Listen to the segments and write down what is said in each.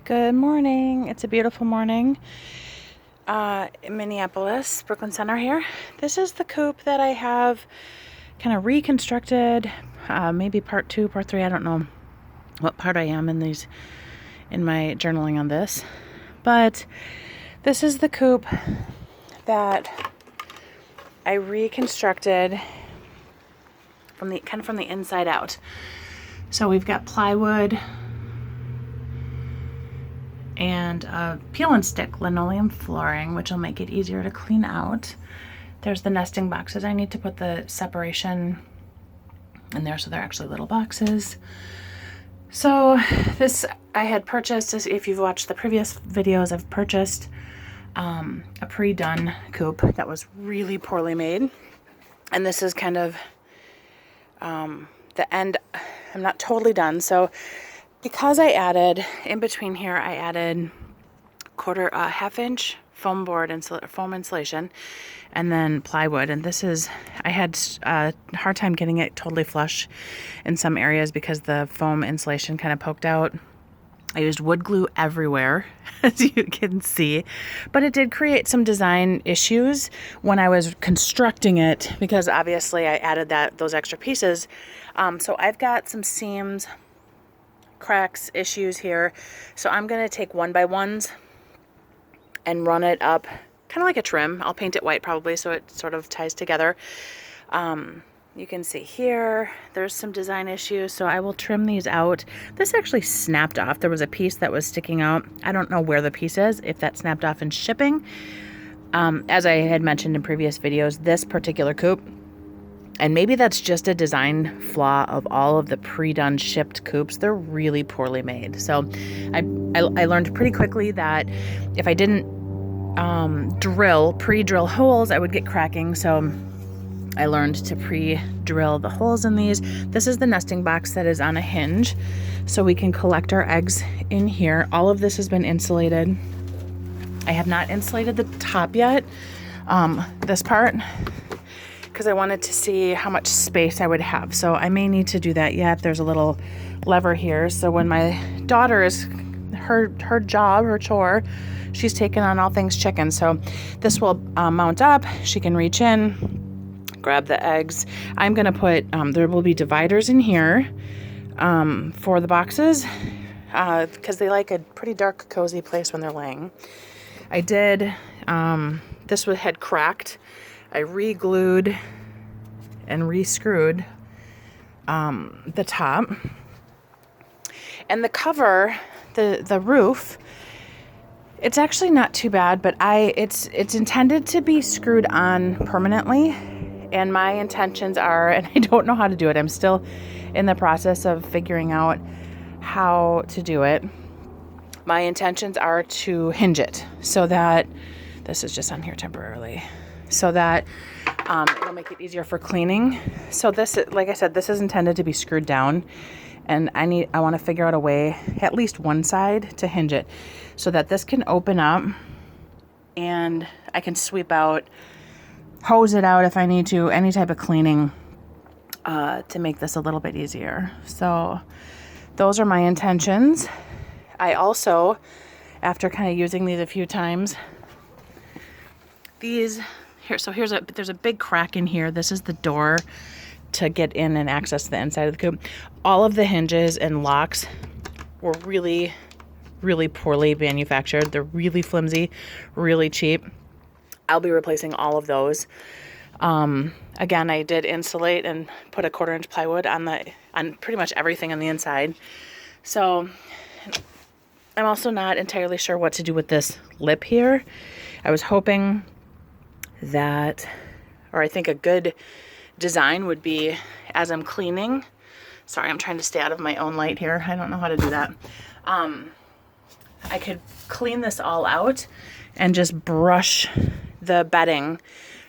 Good morning. It's a beautiful morning in Minneapolis, Brooklyn Center here. This is the coop that I have kind of reconstructed, maybe part 2, part 3. I don't know what part I am in my journaling on this. But this is the coop that I reconstructed from the inside out. So we've got plywood and peel and stick linoleum flooring, which will make it easier to clean out. There's the nesting boxes. I need to put the separation in there so they're actually little boxes. So this I had purchased, if you've watched the previous videos, I've purchased a pre-done coop that was really poorly made. And this is kind of the end. I'm not totally done. So because I added, in between here, I added half-inch foam insulation, and then plywood. And I had a hard time getting it totally flush in some areas because the foam insulation kind of poked out. I used wood glue everywhere, as you can see, but it did create some design issues when I was constructing it because obviously I added those extra pieces. So I've got some seams, cracks, issues here. So I'm going to take 1x1s and run it up kind of like a trim. I'll paint it white probably so it sort of ties together. You can see here, there's some design issues, so I will trim these out. This actually snapped off. There was a piece that was sticking out. I don't know where the piece is, if that snapped off in shipping. As I had mentioned in previous videos, this particular coop, and maybe that's just a design flaw of all of the pre-done shipped coops, they're really poorly made. So I learned pretty quickly that if I didn't pre-drill holes, I would get cracking. So I learned to pre-drill the holes in these. This is the nesting box that is on a hinge, so we can collect our eggs in here. All of this has been insulated. I have not insulated the top yet, this part, because I wanted to see how much space I would have. So I may need to do that yet. There's a little lever here. So when my daughter is, her chore, she's taken on all things chicken. So this will mount up. She can reach in, grab the eggs. I'm going to put, there will be dividers in here for the boxes because they like a pretty dark, cozy place when they're laying. I did, this had cracked. I re-glued and re-screwed the top. And the cover, the roof, it's actually not too bad, but it's intended to be screwed on permanently. And my intentions are, and I don't know how to do it. I'm still in the process of figuring out how to do it. My intentions are to hinge it so that, this is just on here temporarily, so that it'll make it easier for cleaning. So this, like I said, this is intended to be screwed down, and I want to figure out a way, at least one side, to hinge it so that this can open up and I can sweep out, hose it out if I need to, any type of cleaning to make this a little bit easier. So those are my intentions. I also, after kind of using these a few times, there's a big crack in here. This is the door to get in and access the inside of the coop. All of the hinges and locks were really, really poorly manufactured. They're really flimsy, really cheap. I'll be replacing all of those. Again, I did insulate and put a 1/4-inch plywood on pretty much everything on the inside. So I'm also not entirely sure what to do with this lip here. I was hoping that, or I think a good design would be, as I'm cleaning, sorry, I'm trying to stay out of my own light here. I don't know how to do that. I could clean this all out and just brush the bedding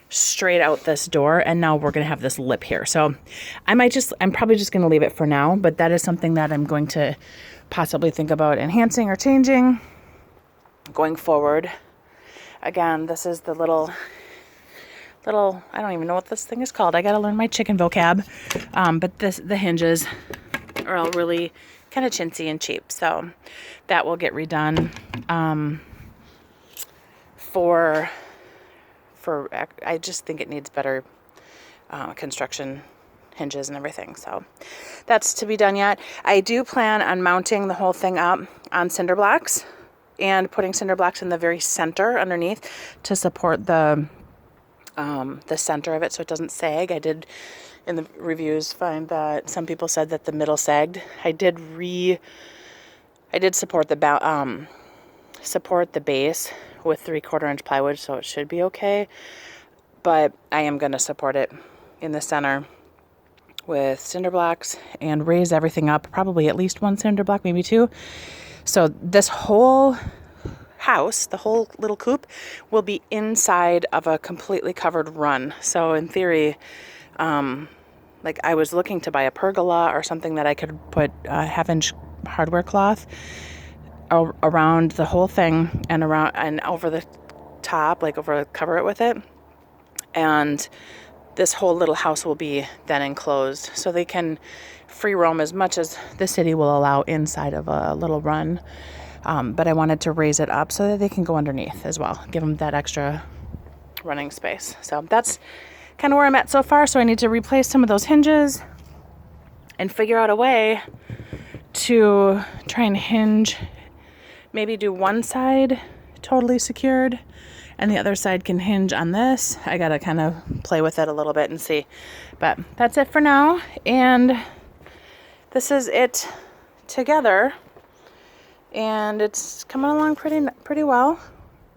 straight out this door, and now we're going to have this lip here. So I'm probably just going to leave it for now, but that is something that I'm going to possibly think about enhancing or changing going forward. Again, this is the little, I don't even know what this thing is called. I got to learn my chicken vocab. But the hinges are all really kind of chintzy and cheap. So that will get redone. I just think it needs better construction hinges and everything. So that's to be done yet. I do plan on mounting the whole thing up on cinder blocks and putting cinder blocks in the very center underneath to support the center of it so it doesn't sag. I did in the reviews find that some people said that the middle sagged. I did support the base with 3/4 inch plywood, so it should be okay. But I am going to support it in the center with cinder blocks and raise everything up, probably at least one cinder block, maybe two. So this whole house, the whole little coop, will be inside of a completely covered run. So in theory, like I was looking to buy a pergola or something that I could put a 1/2 inch hardware cloth around the whole thing and around and over the top, like cover it with it. And this whole little house will be then enclosed so they can free roam as much as the city will allow inside of a little run. But I wanted to raise it up so that they can go underneath as well, give them that extra running space. So that's kind of where I'm at so far. So I need to replace some of those hinges and figure out a way to try and hinge, maybe do one side totally secured and the other side can hinge on this. I gotta kind of play with it a little bit and see. But that's it for now. And this is it together. And it's coming along pretty well.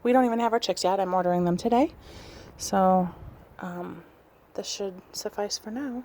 We don't even have our chicks yet. I'm ordering them today. So this should suffice for now.